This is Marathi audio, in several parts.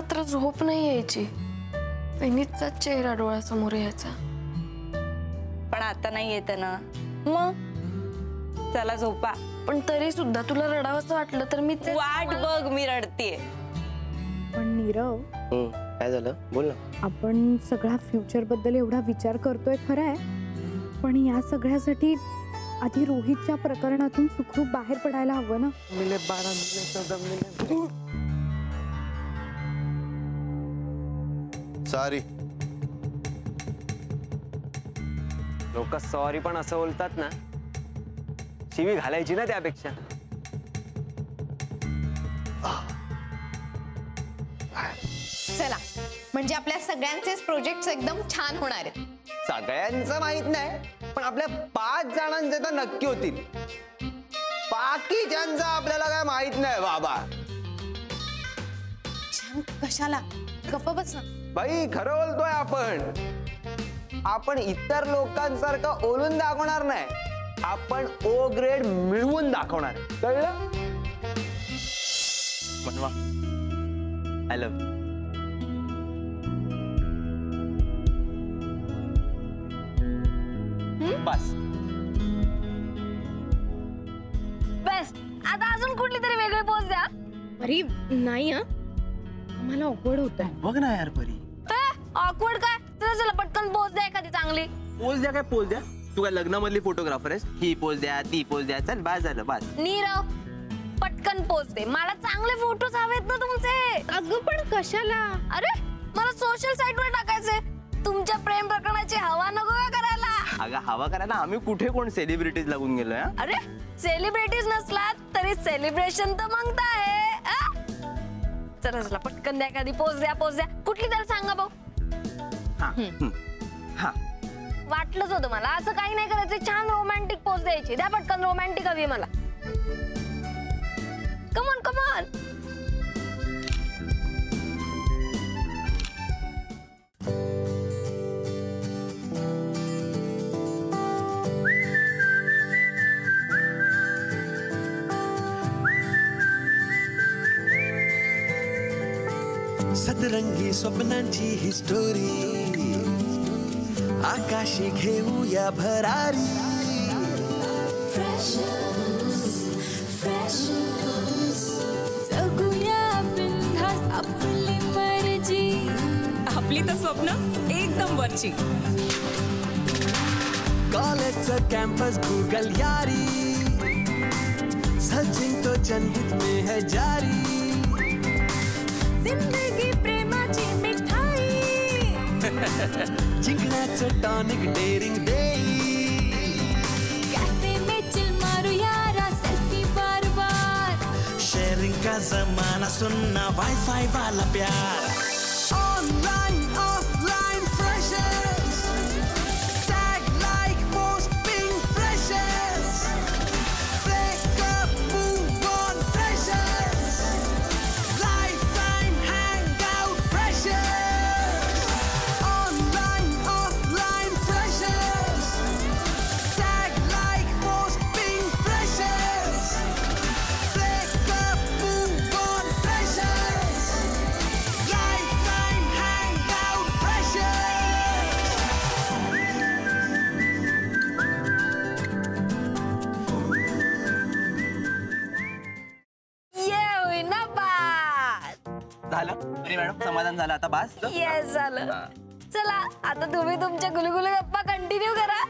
रात्र झोप नाही यायची. वहिनीचा चेहरा डोळ्यासमोर यायचा. पण आता नाही येत ना. मग चला झोपा. पण तरी सुद्धा तुला रडावंसं वाटलं तर मी वाट बघ, मी रडतेय. पण नीरव, काय झालं बोल ना. आपण सगळा फ्युचर बद्दल एवढा विचार करतोय खरं आहे, पण या सगळ्यासाठी आधी रोहितच्या प्रकरणातून सुखरूप बाहेर पडायला हवं ना. सॉरी. लोक सॉरी पण असं बोलतात ना, शिवी घालायची ना त्यापेक्षा. चला, म्हणजे आपल्या सगळ्यांचेच प्रोजेक्ट एकदम छान होणार आहेत. सगळ्यांचं माहित नाही, पण आपल्या 5 जणांचे तर नक्की होतील. बाकीच्यांचं आपल्याला काय माहित नाही बाबा. कशाला गप्प बस ना बाई, खरं बोलतोय आपण इतर लोकांसारखं ओलून दाखवणार नाही. आपण ओ ग्रेड मिळवून दाखवणार. कळलं? म्हणवा आय लव्ह. Bus best. आता अजून कुठली तरी वेगळी पोज द्या. अरे नाही हा, मला ऑकवर्ड होतंय. बघ ना यार परी. ऑकवर्ड काय? चला चला पटकन पोज द्या एखादी चांगली. पोज द्या काय पोज द्या? तू काय लग्नामधली फोटोग्राफर आहेस? ही पोज द्या, ती पोज द्या. चल बस झालं बस. नीरव, पटकन पोज दे. मला चांगले फोटोज हवेत ना तुमचे. अगं पण कशाला? अरे मला सोशल साईटवर टाकायचे. तुमच्या प्रेम प्रकरणाची हवा नको का करायला? अगं हवा करायला आम्ही कुठे कोण सेलिब्रिटीज लागून गेलोय? अरे सेलिब्रिटीज नसलात तरी सेलिब्रेशन तर मागता आहे. चला चला पटकन द्या एखादी पोज द्या. पोज द्या कुठली तरी सांगा भाऊ. वाटलंच होतं मला. असं काही नाही करायचं. छान रोमॅन्टिक पोज द्यायची. द्या पटकन. रोमॅन्टिक हवी मला. Come on come on. सतरंगी स्वप्नांची ही स्टोरी आकाशी घेऊया भरारी. जगूया बिनधास्त आपली मर्जी. आपली तर स्वप्न एकदम वरची. कॉलेजचं कॅम्पस गूगल यारी, सचिन तो जनहित में है जारी. जिंदगी प्रेमाची मिठाई. जिंकण्याचं टॉनिक डेअरिंग देई. कॅफे में चिल मारू यारा सेल्फी बार बार. शेअरिंग का जमाना सुनना वाईफाई वाला प्यार. Online offline freshers tag like post ping freshers. Breakup move on freshers. Life time hang out freshers. Online offline freshers tag like post ping freshers. Breakup move on freshers. Life time hang out freshers. ये होईना ना बात. झालं अरे मॅडम, समाधान झालं आता बस. येस झालं. चला आता तुम्ही तुमच्या गुलगुल गप्पा कंटिन्यू करा.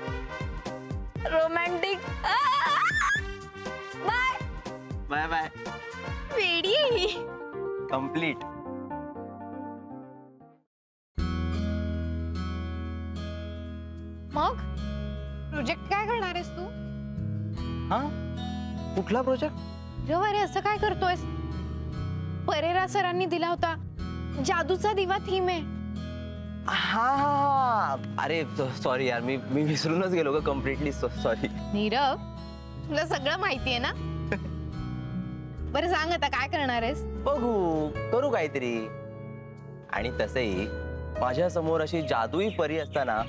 रोमॅन्टिक. Bye bye bye. वेडी आहे ही. कम्प्लीट. मग प्रोजेक्ट काय करणार आहेस तू? हा कुठला प्रोजेक्ट? अरे असं काय करतोयस? परेरा सरांनी दिला होता जादूचा दिवा थीम आहे. हा अरे सॉरी यार, मी विसरूनच गेलो ग कम्प्लिटली. सॉरी. नीरव, तुला सगळं माहितीये ना? बरं सांग आता काय करणार आहेस? बघू करू काहीतरी. आणि तसंही माझ्या समोर अशी जादुई परी असताना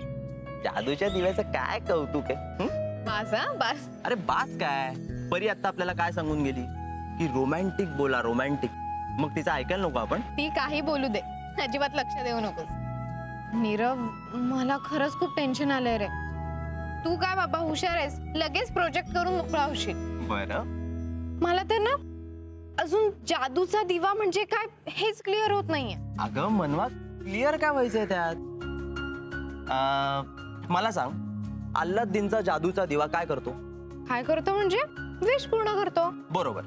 जादूच्या दिव्याचं काय कौतुक आहे. बास हा बास. अरे बास काय, परी आता आपल्याला काय सांगून गेली की रोमॅन्टिक बोला रोमॅन्टिक. मग तिचं ऐकायला नको आपण? ती काही बोलू दे, अजिबात लक्ष देऊ नकोस. नीरव, मला खरंच खूप टेन्शन आलंय रे. तू काय बाबा हुशार आहेस, लगेच प्रोजेक्ट करून मोकळा होशील. बरं. मला तर ना अजून जादूचा दिवा म्हणजे काय हेच क्लिअर होत नाहीये. अगं मनवा, क्लिअर काय व्हायचंय त्यात? मला सांग, अल्लाद्दीनचा जादूचा दिवा काय करतो? काय करतो म्हणजे विश पूर्ण करतो. बरोबर.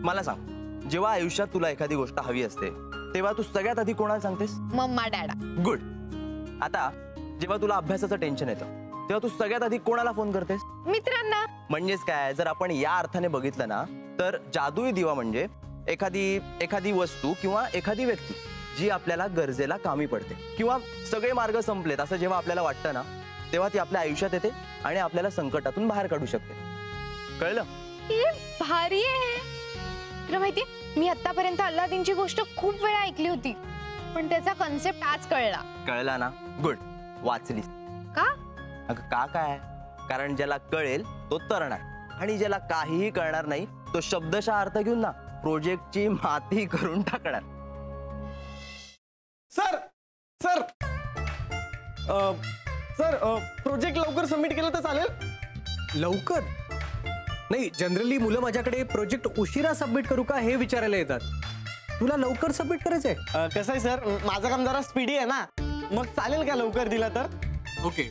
मला सांग, जेव्हा आयुष्यात तुला एखादी गोष्ट हवी असते तेव्हा तू सगळ्यात आधी कोणाला सांगतेस? मम्मा डॅडा. गुड. आता जेव्हा तुला अभ्यासाचं टेन्शन येतं तेव्हा तू सगळ्यात आधी कोणाला फोन करतेस? मित्रांना. म्हणजेच काय, जर आपण या अर्थाने बघितलं ना, तर जादुई दिवा म्हणजे एखादी वस्तू किंवा एखादी व्यक्ती जी आपल्याला गरजेला कामी पडते, किंवा सगळे मार्ग संपलेत असं जेव्हा आपल्याला वाटतं ना, तेव्हा ती आपल्या आयुष्यात येते आणि आपल्याला संकटातून बाहेर काढू शकते. कळलं? हे भारी आहे. तुला माहितीये, मी आतापर्यंत अल्लादीनची गोष्ट खूप वेळा ऐकली होती, पण त्याचा कन्सेप्ट आज कळला. कळला ना? गुड. वाचलीस का? अगं का काय, कारण ज्याला कळेल तो तरणार, आणि ज्याला काहीही कळणार नाही तो शब्दशः अर्थ घेऊन ना प्रोजेक्टची माती करून टाकणार. सर सर सर प्रोजेक्ट लवकर सबमिट केलं तर चालेल? लवकर नाही, जनरली मुलं माझ्याकडे प्रोजेक्ट उशिरा सबमिट करू का हे विचारायला येतात. तुला लवकर सबमिट करायचंय? कसं आहे सर, माझं काम जरा स्पीडी आहे ना, मग चालेल का लवकर दिला तर? ओके,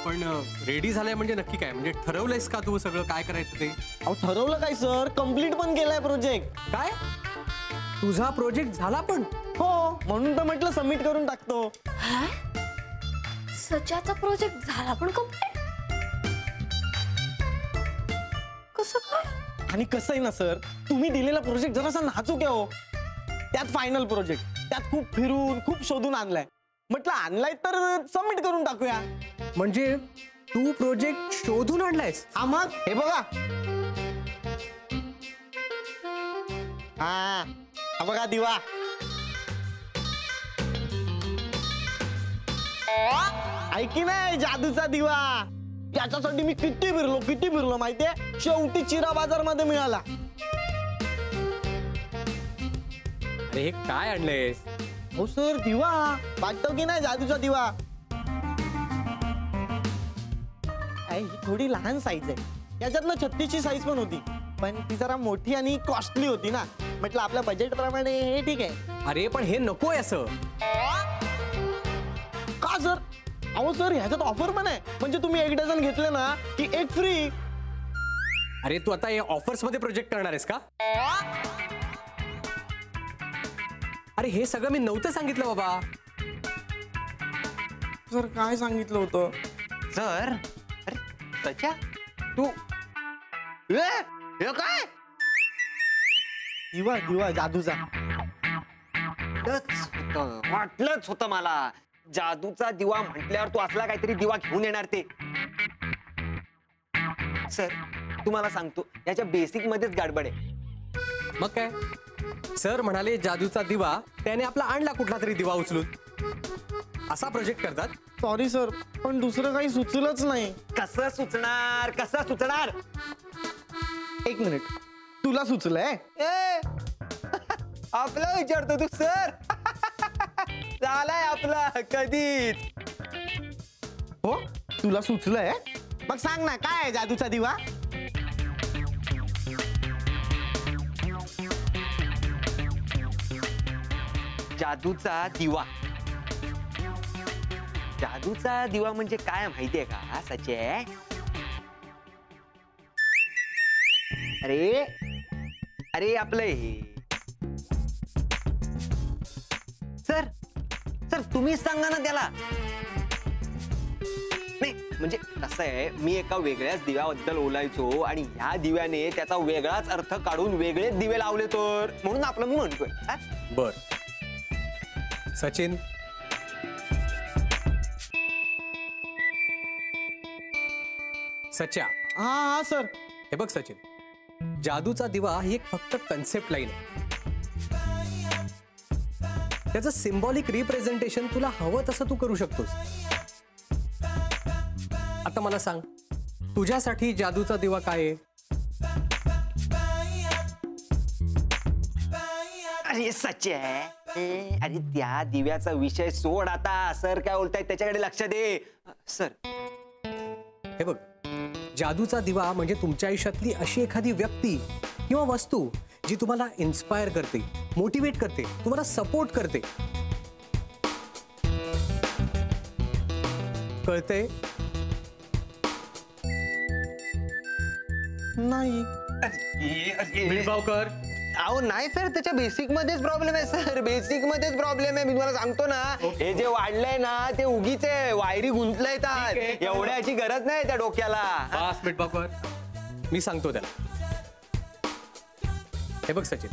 पण रेडी झालाय म्हणजे नक्की काय, म्हणजे ठरवलंयस का तू सगळं काय करायचं ते? अहो ठरवलं काय सर, कम्प्लीट पण केलाय प्रोजेक्ट. काय, तुझा प्रोजेक्ट झाला पण? हो, म्हणून तर म्हटलं सबमिट करून टाकतो. सच्याचा प्रोजेक्ट झाला पण कंप्लीट? कसं काय? आणि कसं आहे ना सर, तुम्ही दिलेला प्रोजेक्ट जरासा नाजूक आहे हो. त्यात फायनल प्रोजेक्ट, त्यात खूप फिरून खूप शोधून आणलाय. म्हटलं आणलाय तर सबमिट करून टाकूया. म्हणजे तू प्रोजेक्ट शोधून आणलायस? हा मग, हे बघा. हा बघा दिवा. ऐकी नाही, जादूचा दिवा. त्याच्यासाठी मी किती फिरलो माहितीये, शेवटी चिरा बाजार मध्ये मिळाला. अरे हे काय आणलंयस? हो सर, दिवा वाटतो की नाही, जादूचा दिवा. ही थोडी लहान साईज आहे, याच्यात ना 36ची साईज पण होती, पण ती जरा मोठी आणि कॉस्टली होती ना, म्हटलं आपल्या बजेट प्रमाणे हे ठीक आहे. अरे पण हे नकोय असं. का सर? अहो सर, ह्याच्यात ऑफर पण आहे, म्हणजे तुम्ही 1 डझन घेतले ना की 1 फ्री. अरे तू आता हे ऑफर्स मध्ये प्रोजेक्ट करणार आहेस का? अरे हे सगळं मी नव्हतं सांगितलं बाबा. सर काय सांगितलं होतं? सर, अरे सच्या, तू हे काय? दिवा दिवा जादूचा. वाटलंच होतं मला, जादूचा दिवा म्हटल्यावर तू असला काहीतरी दिवा घेऊन येणार ते. सर तुम्हाला सांगतो, याच्या बेसिक मध्येच गडबड आहे. मग काय, सर म्हणाले जादूचा दिवा, त्याने आपला आणला कुठला तरी दिवा उचलून. असा प्रोजेक्ट करतात? सॉरी सर, पण दुसरं काही सुचलंच नाही. कसं सुचणार? 1 मिनिट, तुला सुचलंय? आपला विचारतो तू सर? झालाय आपला कधीच. हो, तुला सुचलंय? मग सांग ना, काय आहे जादूचा दिवा? जादूचा दिवा. जादूचा दिवा म्हणजे काय माहितीये का सचे? अरे आपलं हे. सर तुम्हीच सांगा ना त्याला. नाही म्हणजे कसं आहे, मी एका वेगळ्याच दिव्याबद्दल बोलायचो आणि ह्या दिव्याने त्याचा वेगळाच अर्थ काढून वेगळेच दिवे लावले, तर म्हणून आपलं मी म्हणतोय. बर सचिन, सच्या. हा सर. हे बघ सचिन, जादूचा दिवा ही एक फक्त कन्सेप्ट लाईन आहे. त्याचं सिम्बॉलिक रिप्रेझेंटेशन तुला हवं तसं तू करू शकतोस. आता मला सांग, तुझ्यासाठी जादूचा दिवा काय आहे? अरे सच्चे अरे त्या दिव्याचा विषय सोड आता. सर काय बोलतायत त्याच्याकडे लक्ष दे. सर हे बघ, जादूचा दिवा म्हणजे तुमच्या आयुष्यातली अशी एखादी व्यक्ती किंवा वस्तू जी तुम्हाला इन्स्पायर करते, मोटिवेट करते, तुम्हाला सपोर्ट करते. कळतंय? नाही. मिळगावकर, अहो नाही सर, त्याच्या बेसिक मध्येच प्रॉब्लेम आहे सर. बेसिक मध्येच प्रॉब्लेम आहे. मी तुम्हाला सांगतो ना, हे जे वाढलंय ना ते उगीच आहे. वायरी गुंतलंय तर एवढ्याची गरज नाही त्या डोक्याला. बस मिळगावकर, मी सांगतो त्याला. हे बघ सचिन,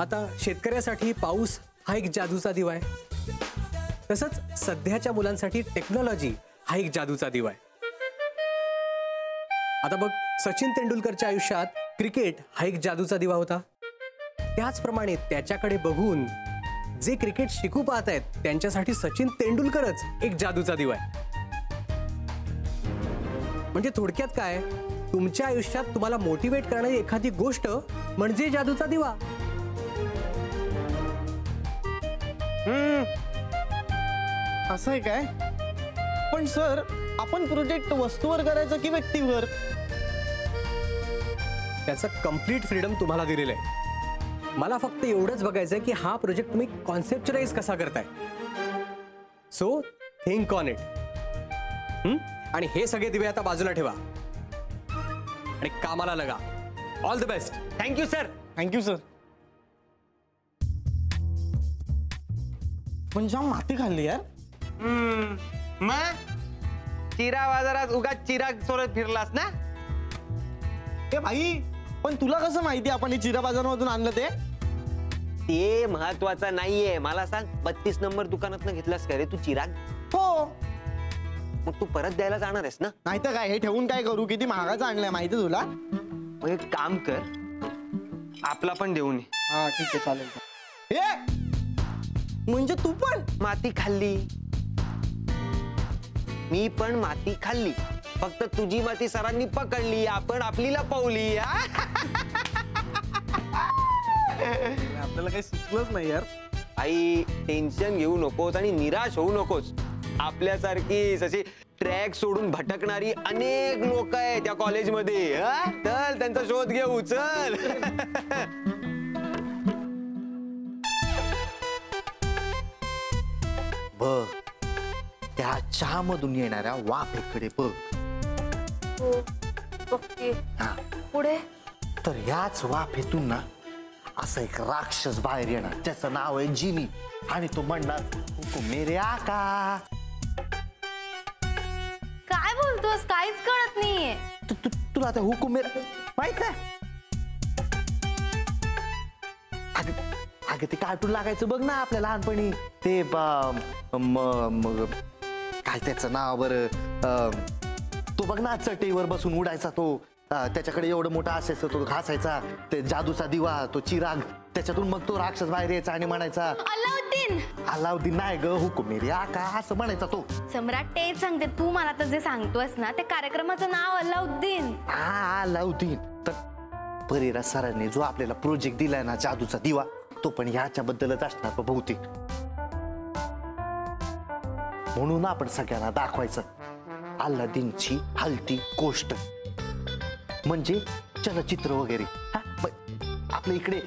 आता शेतकऱ्यासाठी पाऊस हा एक जादूचा दिवा आहे. तसंच सध्याच्या मुलांसाठी टेक्नॉलॉजी हा एक जादूचा दिवा आहे. आता बघ, सचिन तेंडुलकरच्या आयुष्यात क्रिकेट हा एक जादूचा दिवा होता. त्याचप्रमाणे त्याच्याकडे बघून जे क्रिकेट शिकू पाहत आहेत त्यांच्यासाठी सचिन तेंडुलकरच एक जादूचा दिवा आहे. म्हणजे थोडक्यात काय, तुमच्या आयुष्यात तुम्हाला मोटिवेट करणारी एखादी गोष्ट म्हणजे जादूचा दिवा. असं आहे काय? पण सर, आपण प्रोजेक्ट वस्तूवर करायचं की व्यक्तीवर? त्याचं कम्प्लीट फ्रीडम तुम्हाला दिलेलं आहे. मला फक्त एवढंच बघायचंय की हा प्रोजेक्ट तुम्ही कॉन्सेप्चराइज कसा करताय. So think on it. आणि हे सगळे दिवे आता बाजूला ठेवा आणि कामाला लगा. All the best. Thank you sir. Thank you sir. पण जाम माती खाल्ली यार. मग चिरा बाजारात उगाच चिराग सोडत फिरलास ना? ए भाई, पण तुला कसं माहिती आपण हे चिरा बाजारामधून आणलं ते? ते महत्वाचं नाहीये. मला सांग, 32 नंबर दुकानातनं घेतलास का रे तू चिराग? हो. मग तू परत द्यायला जाणार आहेस ना? नाही तर काय, हे ठेवून काय करू? किती महागाचं आणलंय माहिती तुला? मग एक काम कर, आपला पण देऊन ये. हा ठीक आहे, चालेल. ए म्हणजे तू पण माती खाल्ली? मी पण माती खाल्ली, फक्त तुझी माती सरांनी पकडली, आपण आपली लपवली. आपल्याला काही सुचलंच नाही यार. आई, टेन्शन घेऊ नकोस आणि निराश होऊ नकोस. आपल्यासारखी जशी ट्रॅक सोडून भटकणारी अनेक लोक आहेत त्या कॉलेजमध्ये. चल त्यांचा शोध घेऊ. चल. बघ, त्या चहामधून येणाऱ्या वाफेकडे बघ. ओके. हा, पुढे? तर ह्याच वाफेतून ना असं एक राक्षस बाहेर येणार. त्याचं नाव आहे जिनी. आणि तो म्हणणार, मेरे आका. काय बोलतोस? काहीच कळत नाहीये. तुला त्या हुकुम मेरा माहित नाही? अगं ते कार्टून लागायचं बघ ना आपल्या लहानपणी. ते काय त्याचं नाव बरं, तो बघ ना चटईवर बसून उडायचा तो. त्याच्याकडे एवढं मोठा असायचं, तो घासायचा, ते जादूचा दिवा, तो चिराग. त्याच्यातून मग तो राक्षस बाहेर यायचा आणि म्हणायचा, अलाउद्दीन. अलाउद्दीन नाही ग, हुकुम मेरे आका असं म्हणायचा तो. सम्राट, तेच सांगते. तू मला तर जे सांगतोस ना, ते कार्यक्रमाचं नाव अलाउद्दीन. हा, अलाउद्दीन. तर परेरा सरांनी जो आपल्याला प्रोजेक्ट दिलाय ना, जादूचा दिवा, तो पण ह्याच्याबद्दलच असणार बहुतेक. म्हणून आपण सगळ्यांना दाखवायचं अलाउद्दीनची हलती गोष्ट, म्हणजे चलचित्र वगैरे. आपल्या इकडे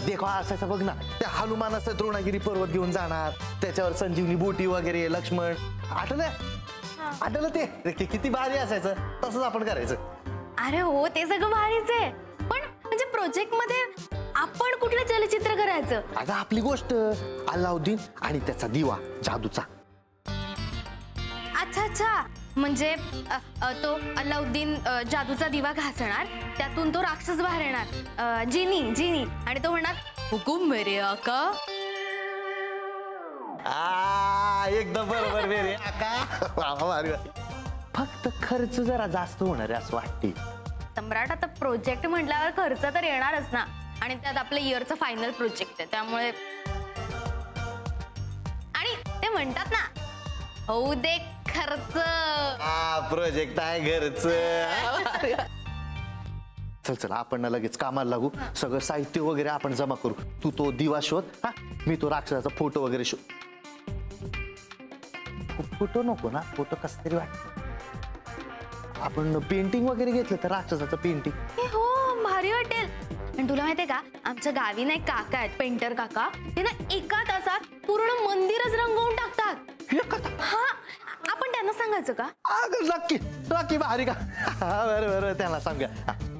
देखा असायचा बघ ना, त्या हनुमानाचं द्रोणागिरी पर्वत घेऊन जाणार, त्याच्यावर संजीवनी बोटी वगैरे, लक्ष्मण. आठवलं ते किती भारी असायचं. तसंच आपण करायचं. अरे हो, ते सगळं भारीच आहे. पण म्हणजे प्रोजेक्ट मध्ये आपण कुठलं चलचित्र करायचं? अगं आपली गोष्ट, अलाउद्दीन आणि त्याचा दिवा जादूचा. अच्छा अच्छा, म्हणजे तो अलाउद्दीन जादूचा दिवा घासणार, त्यातून तो राक्षस बाहेर येणार, जिनी, आणि तो म्हणणार, हुकुम मेरे आका. एकदम बरोबर मेरे आका. फक्त खर्च जरा जास्त होणार आहे असं वाटते. सम्राट, आता प्रोजेक्ट म्हटल्यावर खर्च तर येणारच ना, आणि त्यात आपलं इयरचं फायनल प्रोजेक्ट आहे, त्यामुळे. आणि ते म्हणतात ना, होऊ दे खर्च. प्रोजेक्ट आहे घरच. चल चल आपण ना लगेच कामाला लागू. सगळं साहित्य वगैरे आपण जमा करू. तू तो दिवा शोध, हा मी तो राक्षसाचा फोटो वगैरे शोध. फोटो नको ना, फोटो कस तरी वाटत. आपण पेंटिंग वगैरे घेतलं तर राक्षसाचं पेंटिंग. हो भारी वाटेल. आणि तुला माहितीये का आमच्या गावी ना एक काका आहेत, पेंटर काका. ते ना एका तासात पूर्ण मंदिरच रंगवून टाकतात. हा आपण त्यांना सांगायचं का? नक्की नक्की भारी का. बरं बरं त्यांना सांगा.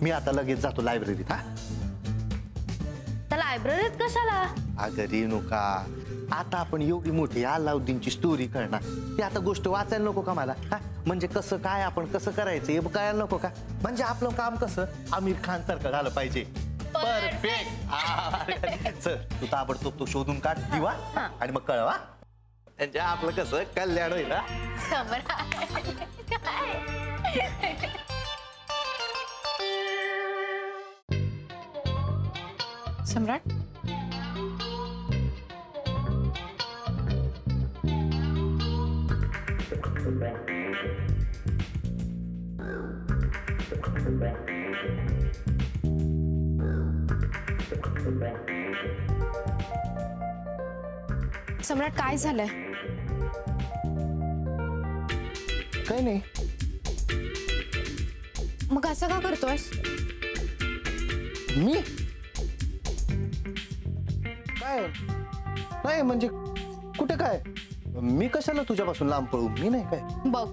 मी आता लगेच जातो लायब्ररीत. हा त्या लायब्ररीत कशाला? अगं रेणुका, आता आपण एवढी मोठी अलाउद्दीनची स्टोरी करणार, ती आता गोष्ट वाचायला नको का मला? हा म्हणजे कसं काय आपण कसं करायचं हे कळायला नको का? म्हणजे आपलं काम कसं आमिर खान सारखं झालं पाहिजे. परफेक्ट. सर तू ताबडतोब तो शोधून काढ दिवा आणि मग कळवा. म्हणजे आपलं कसं कल्याण होईल. सम्राट सम्राट काय झालंय? काही नाही. मग असं का करतोयस? मी काय नाही म्हणजे कुठे काय, मी कशाला तुझ्यापासून लांब पळू? मी नाही काय. बघ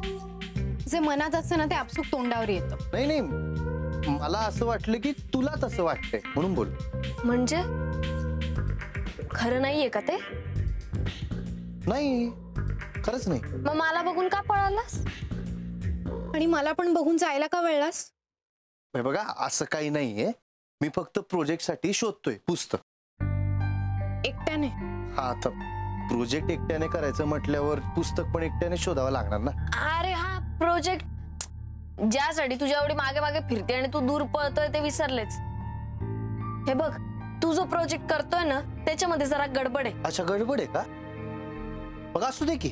जे मनात असतं ना ते आपसूक तोंडावर येतं. नाही नाही मला असं वाटलं की तुला तसं वाटतंय म्हणून बोल. म्हणजे खरं नाहीये का ते? नाही खरंच नाही. मग मला बघून का पळालास? आणि मला पण बघून जायला का वेळलास? बघा असं काही नाहीये, मी फक्त प्रोजेक्ट साठी शोधतोय पुस्तक. एकट्याने? हा आता प्रोजेक्ट एकट्याने करायचं म्हटल्यावर पुस्तक पण एकट्याने शोधावं लागणार ना. अरे हा प्रोजेक्ट ज्यासाठी तुझ्या एवढी मागे मागे फिरते आणि तू दूर पळतोय ते विसरलेच. हे बघ तू जो प्रोजेक्ट करतोय ना त्याच्यामध्ये जरा गडबड आहे. अच्छा गडबड आहे का? मग असू दे की,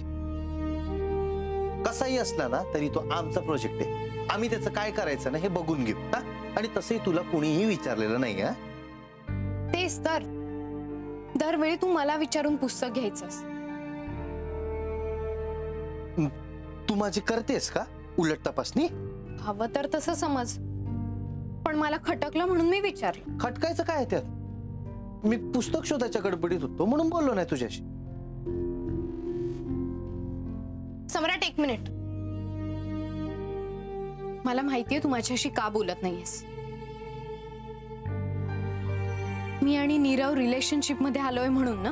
कसाही असला ना तरी तो आमचा प्रोजेक्ट आहे. आम्ही त्याचं काय करायचं ना हे बघून घेऊ. हा आणि तसंही तुला कोणीही विचारलेलं नाही. हा तेच तर, दरवेळी तू मला विचारून पुस्तक घ्यायचंस. तू माझी करतेस का उलट तपासणी? हवं तर तसं समज, पण मला खटकलं म्हणून मी विचारलं. खटकायचं काय त्यात? मी पुस्तक शोधायच्या गडबडीत होतो म्हणून बोललो नाही तुझ्याशी. सम्राट एक मिनिट, मला माहितीये तू माझ्याशी का बोलत नाहीयेस. मी आणि नीरव रिलेशनशिप मध्ये आलोय म्हणून ना?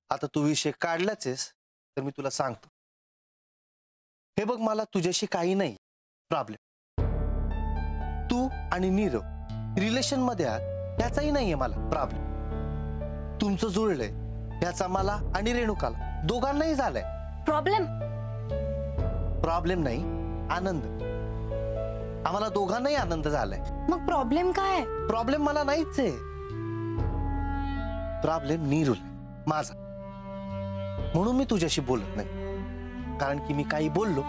आता तू विषय काढलाच आहेस तर मी तुला सांगतो. हे बघ मला तुझ्याशी काही नाही प्रॉब्लेम. तू आणि नीरव रिलेशन मध्ये आहात त्याचाही नाहीये मला प्रॉब्लेम. तुमचं जुळलंय याचा मला आणि रेणुकाला दोघांनाही झालाय प्रॉब्लेम. प्रॉब्लेम नाही आनंद. आम्हाला दोघांनाही आनंद झालाय. मग प्रॉब्लेम काय? प्रॉब्लेम मला नाहीच आहे. प्रॉब्लेम नीरुल माझा. म्हणून मी तुझ्याशी बोलत नाही, कारण की मी काही बोललो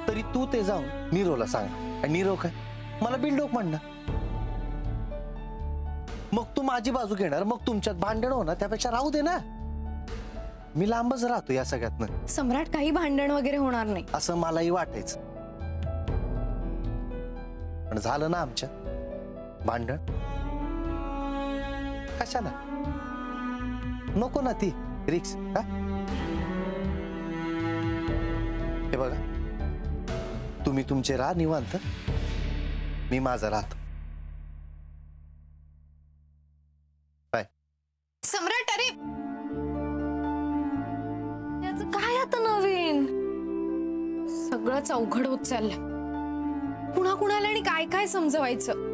तरी तू ते जाऊन नीरवला सांग आणि नीरव काय मला बिल्डोक म्हणणार. मग तू माझी बाजू घेणार, मग तुमच्यात भांडण होणार. त्यापेक्षा राहू दे ना, मी लांबच राहतो या सगळ्यातनं. सम्राट काही भांडण वगैरे होणार नाही असं मलाही वाटायचं, पण झालं ना आमच्या भांडण. कशाला नको ना ती रिक्स. हे बघा तुम्ही तुमचे राहा निवांत, मी माझा राहतो. बाय. सम्राट अरे याचं काय आता नवीन? सगळंच अवघड होत चाललंय. कुणा कुणाला आणि काय काय समजवायचं.